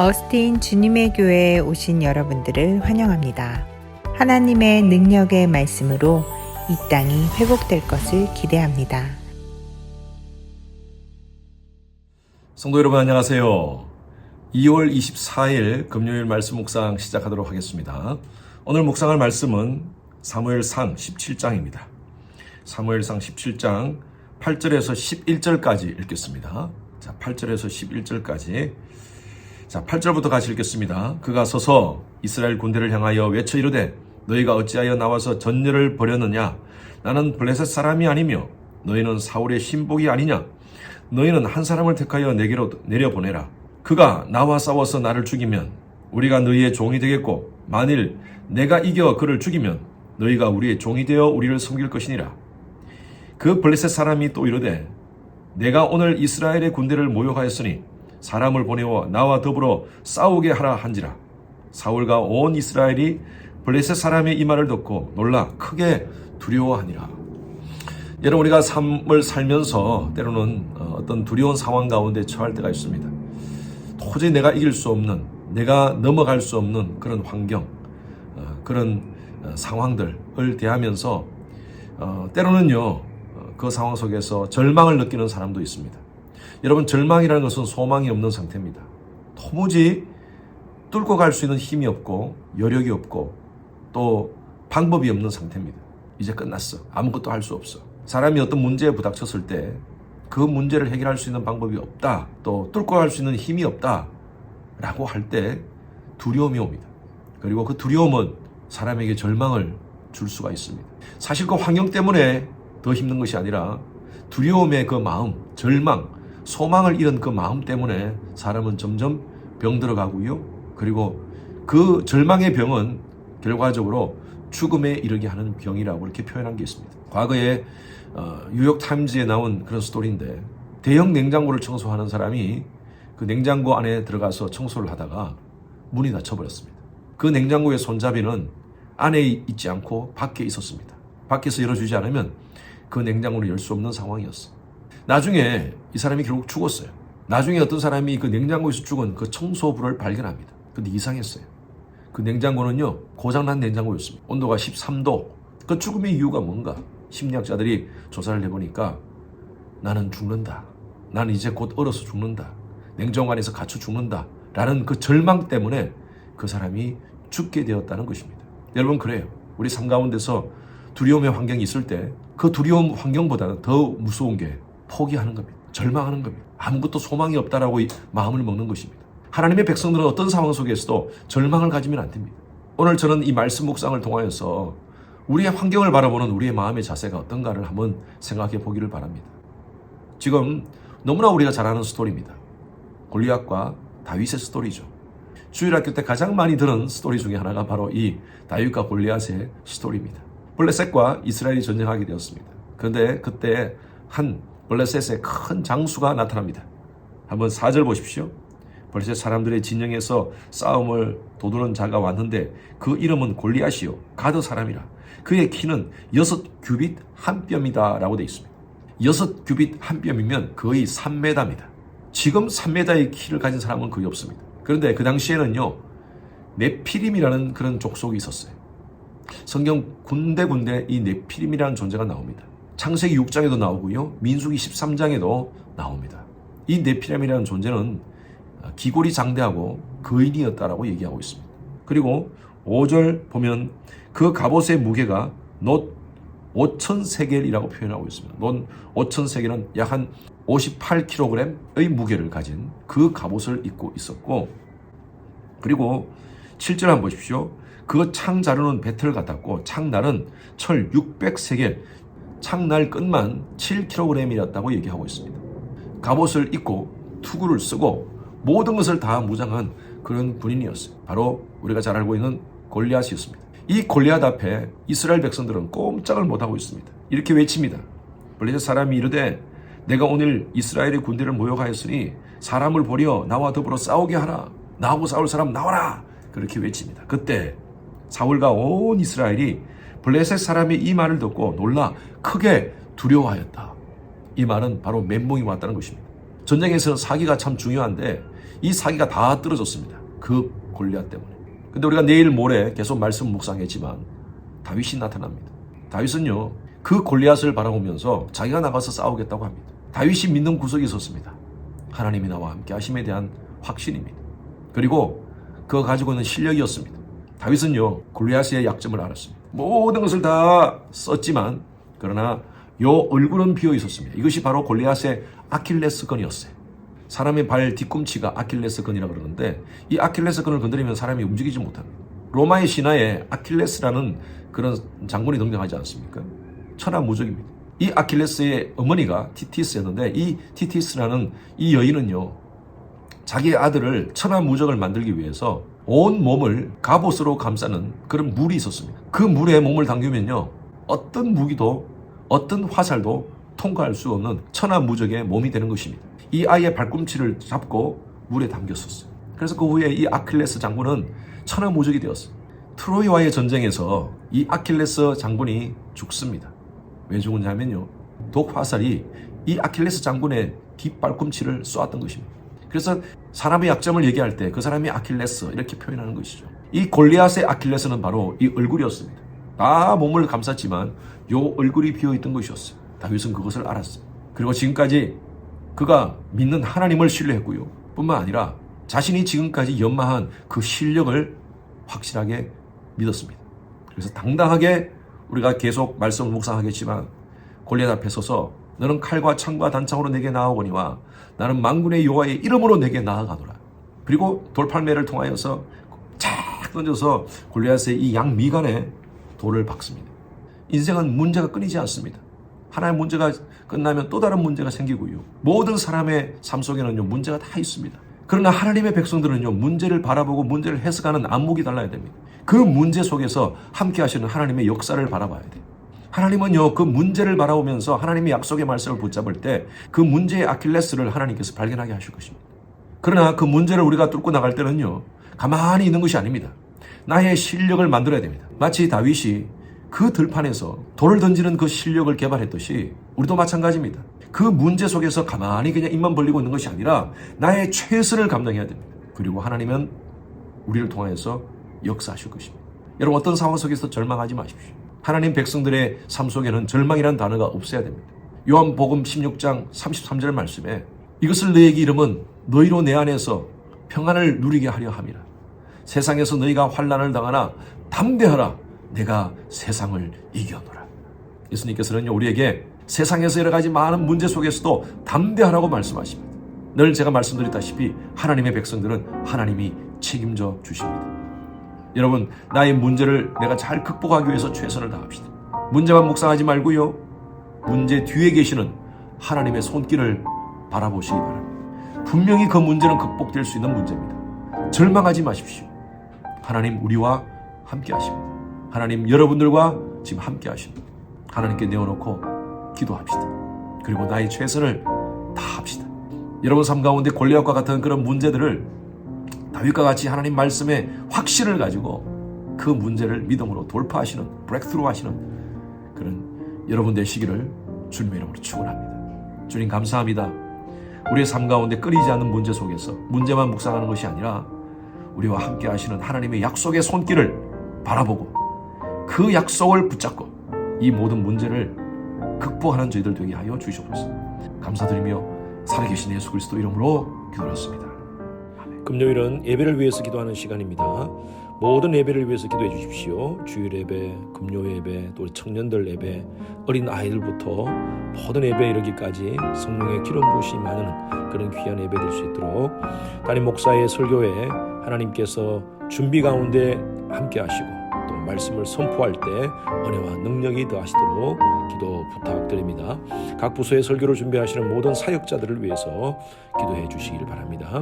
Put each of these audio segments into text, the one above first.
어스틴 주님의 교회에 오신 여러분들을 환영합니다. 하나님의 능력의 말씀으로 이 땅이 회복될 것을 기대합니다. 성도 여러분 안녕하세요. 2월 24일 금요일 말씀 묵상 시작하도록 하겠습니다. 오늘 묵상할 말씀은 사무엘상 17장입니다. 사무엘상 17장 8절에서 11절까지 읽겠습니다. 자, 8절에서 11절까지. 자, 8절부터 같이 읽겠습니다. 그가 서서 이스라엘 군대를 향하여 외쳐 이르되 너희가 어찌하여 나와서 전열을 벌였느냐? 나는 블레셋 사람이 아니며 너희는 사울의 신복이 아니냐? 너희는 한 사람을 택하여 내게로 내려보내라. 그가 나와 싸워서 나를 죽이면 우리가 너희의 종이 되겠고 만일 내가 이겨 그를 죽이면 너희가 우리의 종이 되어 우리를 섬길 것이니라. 그 블레셋 사람이 또 이르되 내가 오늘 이스라엘의 군대를 모욕하였으니 사람을 보내어 나와 더불어 싸우게 하라 한지라. 사울과 온 이스라엘이 블레셋 사람의 이 말을 듣고 놀라 크게 두려워하니라. 여러분, 우리가 삶을 살면서 때로는 어떤 두려운 상황 가운데 처할 때가 있습니다. 도저히 내가 이길 수 없는, 내가 넘어갈 수 없는 그런 환경, 그런 상황들을 대하면서 때로는요 그 상황 속에서 절망을 느끼는 사람도 있습니다. 여러분, 절망이라는 것은 소망이 없는 상태입니다. 도무지 뚫고 갈 수 있는 힘이 없고 여력이 없고 또 방법이 없는 상태입니다. 이제 끝났어. 아무것도 할 수 없어. 사람이 어떤 문제에 부닥쳤을 때 그 문제를 해결할 수 있는 방법이 없다, 또 뚫고 갈 수 있는 힘이 없다 라고 할 때 두려움이 옵니다. 그리고 그 두려움은 사람에게 절망을 줄 수가 있습니다. 사실 그 환경 때문에 더 힘든 것이 아니라 두려움의 그 마음, 절망, 소망을 잃은 그 마음 때문에 사람은 점점 병들어가고요. 그리고 그 절망의 병은 결과적으로 죽음에 이르게 하는 병이라고 이렇게 표현한 게 있습니다. 과거에 뉴욕타임즈에 나온 그런 스토리인데, 대형 냉장고를 청소하는 사람이 그 냉장고 안에 들어가서 청소를 하다가 문이 닫혀버렸습니다. 그 냉장고의 손잡이는 안에 있지 않고 밖에 있었습니다. 밖에서 열어주지 않으면 그 냉장고를 열 수 없는 상황이었어요. 나중에 이 사람이 결국 죽었어요. 나중에 어떤 사람이 그 냉장고에서 죽은 그 청소부를 발견합니다. 근데 이상했어요. 그 냉장고는요 고장난 냉장고였습니다. 온도가 13도. 그 죽음의 이유가 뭔가? 심리학자들이 조사를 해보니까 나는 죽는다, 나는 이제 곧 얼어서 죽는다, 냉장고 안에서 갇혀 죽는다 라는 그 절망 때문에 그 사람이 죽게 되었다는 것입니다. 여러분, 그래요. 우리 삶 가운데서 두려움의 환경이 있을 때 그 두려움 환경보다는 더 무서운 게 포기하는 겁니다. 절망하는 겁니다. 아무것도 소망이 없다라고 마음을 먹는 것입니다. 하나님의 백성들은 어떤 상황 속에서도 절망을 가지면 안 됩니다. 오늘 저는 이 말씀 묵상을 통하여서 우리의 환경을 바라보는 우리의 마음의 자세가 어떤가를 한번 생각해 보기를 바랍니다. 지금 너무나 우리가 잘 아는 스토리입니다. 골리앗과 다윗의 스토리죠. 주일학교 때 가장 많이 들은 스토리 중에 하나가 바로 이 다윗과 골리앗의 스토리입니다. 블레셋과 이스라엘이 전쟁하게 되었습니다. 그런데 그때 한 블레셋의 큰 장수가 나타납니다. 한번 4절 보십시오. 블레셋 사람들의 진영에서 싸움을 도두는 자가 왔는데 그 이름은 골리앗이요 가드 사람이라. 그의 키는 6규빗 한 뼘이다 라고 되어 있습니다. 6규빗 한 뼘이면 거의 3m입니다. 지금 3m의 키를 가진 사람은 거의 없습니다. 그런데 그 당시에는요 네피림이라는 그런 족속이 있었어요. 성경 군데군데 이 네피림이라는 존재가 나옵니다. 창세기 6장에도 나오고요, 민수기 13장에도 나옵니다. 이 네피림이라는 존재는 기골이 장대하고 거인이었다라고 얘기하고 있습니다. 그리고 5절 보면 그 갑옷의 무게가 놋 5,000세겔이라고 표현하고 있습니다. 놋 5,000세겔은 약 한 58kg의 무게를 가진 그 갑옷을 입고 있었고, 그리고 7절 한번 보십시오. 그 창자루는 배틀 같았고 창날은 철 600세겔, 창날 끝만 7kg이었다고 얘기하고 있습니다. 갑옷을 입고 투구를 쓰고 모든 것을 다 무장한 그런 군인이었어요. 바로 우리가 잘 알고 있는 골리앗이었습니다. 이 골리앗 앞에 이스라엘 백성들은 꼼짝을 못하고 있습니다. 이렇게 외칩니다. 블레셋 사람이 이르되 내가 오늘 이스라엘의 군대를 모욕하였으니 사람을 버려 나와 더불어 싸우게 하라. 나하고 싸울 사람 나와라. 그렇게 외칩니다. 그때 사울과 온 이스라엘이 블레셋 사람의 이 말을 듣고 놀라 크게 두려워하였다. 이 말은 바로 멘붕이 왔다는 것입니다. 전쟁에서는 사기가 참 중요한데 이 사기가 다 떨어졌습니다. 그 골리앗 때문에. 근데 우리가 내일 모레 계속 말씀 묵상했지만 다윗이 나타납니다. 다윗은요, 그 골리앗을 바라보면서 자기가 나가서 싸우겠다고 합니다. 다윗이 믿는 구석이 있었습니다. 하나님이 나와 함께 하심에 대한 확신입니다. 그리고 그거 가지고 있는 실력이었습니다. 다윗은요, 골리앗의 약점을 알았습니다. 모든 것을 다 썼지만 그러나 요 얼굴은 비어 있었습니다. 이것이 바로 골리앗의 아킬레스건이었어요. 사람의 발 뒤꿈치가 아킬레스건이라고 그러는데 이 아킬레스건을 건드리면 사람이 움직이지 못합니다. 로마의 신화에 아킬레스라는 그런 장군이 등장하지 않습니까? 천하무적입니다. 이 아킬레스의 어머니가 티티스였는데 이 티티스라는 이 여인은요, 자기의 아들을 천하무적을 만들기 위해서 온 몸을 갑옷으로 감싸는 그런 물이 있었습니다. 그 물에 몸을 담그면요, 어떤 무기도 어떤 화살도 통과할 수 없는 천하무적의 몸이 되는 것입니다. 이 아이의 발꿈치를 잡고 물에 담겼었어요. 그래서 그 후에 이 아킬레스 장군은 천하무적이 되었어요. 트로이와의 전쟁에서 이 아킬레스 장군이 죽습니다. 왜 죽었냐면요, 독화살이 이 아킬레스 장군의 뒷발꿈치를 쏘았던 것입니다. 그래서 사람의 약점을 얘기할 때 그 사람이 아킬레스 이렇게 표현하는 것이죠. 이 골리앗의 아킬레스는 바로 이 얼굴이었습니다. 다 몸을 감쌌지만 요 얼굴이 비어있던 것이었어요. 다윗은 그것을 알았어요. 그리고 지금까지 그가 믿는 하나님을 신뢰했고요, 뿐만 아니라 자신이 지금까지 연마한 그 실력을 확실하게 믿었습니다. 그래서 당당하게 우리가 계속 말씀을 묵상하겠지만 골리앗 앞에 서서 너는 칼과 창과 단창으로 내게 나아오거니와 나는 만군의 여호와의 이름으로 내게 나아가노라. 그리고 돌팔매를 통하여서 착 던져서 골리앗의 이 양미간에 돌을 박습니다. 인생은 문제가 끊이지 않습니다. 하나의 문제가 끝나면 또 다른 문제가 생기고요, 모든 사람의 삶 속에는요, 문제가 다 있습니다. 그러나 하나님의 백성들은요, 문제를 바라보고 문제를 해석하는 안목이 달라야 됩니다. 그 문제 속에서 함께 하시는 하나님의 역사를 바라봐야 돼요. 하나님은요, 그 문제를 바라보면서 하나님의 약속의 말씀을 붙잡을 때 그 문제의 아킬레스를 하나님께서 발견하게 하실 것입니다. 그러나 그 문제를 우리가 뚫고 나갈 때는요, 가만히 있는 것이 아닙니다. 나의 실력을 만들어야 됩니다. 마치 다윗이 그 들판에서 돌을 던지는 그 실력을 개발했듯이 우리도 마찬가지입니다. 그 문제 속에서 가만히 그냥 입만 벌리고 있는 것이 아니라 나의 최선을 감당해야 됩니다. 그리고 하나님은 우리를 통하여서 역사하실 것입니다. 여러분, 어떤 상황 속에서 절망하지 마십시오. 하나님 백성들의 삶 속에는 절망이라는 단어가 없어야 됩니다. 요한복음 16장 33절 말씀에 이것을 너희에게 이름은 너희로 내 안에서 평안을 누리게 하려 함이라. 세상에서 너희가 환난을 당하나 담대하라. 내가 세상을 이겨노라. 예수님께서는 우리에게 세상에서 여러 가지 많은 문제 속에서도 담대하라고 말씀하십니다. 늘 제가 말씀드렸다시피 하나님의 백성들은 하나님이 책임져 주십니다. 여러분, 나의 문제를 내가 잘 극복하기 위해서 최선을 다합시다. 문제만 묵상하지 말고요, 문제 뒤에 계시는 하나님의 손길을 바라보시기 바랍니다. 분명히 그 문제는 극복될 수 있는 문제입니다. 절망하지 마십시오. 하나님 우리와 함께 하십니다. 하나님 여러분들과 지금 함께 하십니다. 하나님께 내어놓고 기도합시다. 그리고 나의 최선을 다합시다. 여러분 삶 가운데 골리앗과 같은 그런 문제들을 다윗과 같이 하나님 말씀의 확신을 가지고 그 문제를 믿음으로 돌파하시는, 브레이크스루 하시는 그런 여러분 되시기를 주님의 이름으로 축원합니다. 주님 감사합니다. 우리의 삶 가운데 끊이지 않는 문제 속에서 문제만 묵상하는 것이 아니라 우리와 함께 하시는 하나님의 약속의 손길을 바라보고 그 약속을 붙잡고 이 모든 문제를 극복하는 저희들 되게 하여 주시옵소서. 감사드리며 살아계신 예수 그리스도 이름으로 기도했습니다. 금요일은 예배를 위해서 기도하는 시간입니다. 모든 예배를 위해서 기도해 주십시오. 주일 예배, 금요 예배, 또 청년들 예배, 어린 아이들부터 모든 예배에 이르기까지 성령의 기름 부으심이 많은 그런 귀한 예배 될 수 있도록 담임 목사의 설교에 하나님께서 준비 가운데 함께 하시고 또 말씀을 선포할 때 은혜와 능력이 더하시도록 기도 부탁드립니다. 각 부서의 설교를 준비하시는 모든 사역자들을 위해서 기도해 주시기를 바랍니다.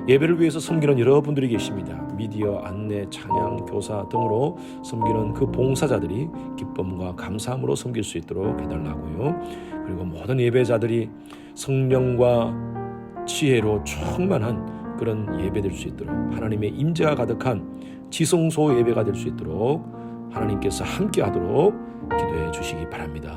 예배를 위해서 섬기는 여러분들이 계십니다. 미디어, 안내, 찬양, 교사 등으로 섬기는 그 봉사자들이 기쁨과 감사함으로 섬길 수 있도록 해달라고요. 그리고 모든 예배자들이 성령과 지혜로 충만한 그런 예배 될 수 있도록 하나님의 임재가 가득한 지성소 예배가 될 수 있도록 하나님께서 함께 하도록 기도해 주시기 바랍니다.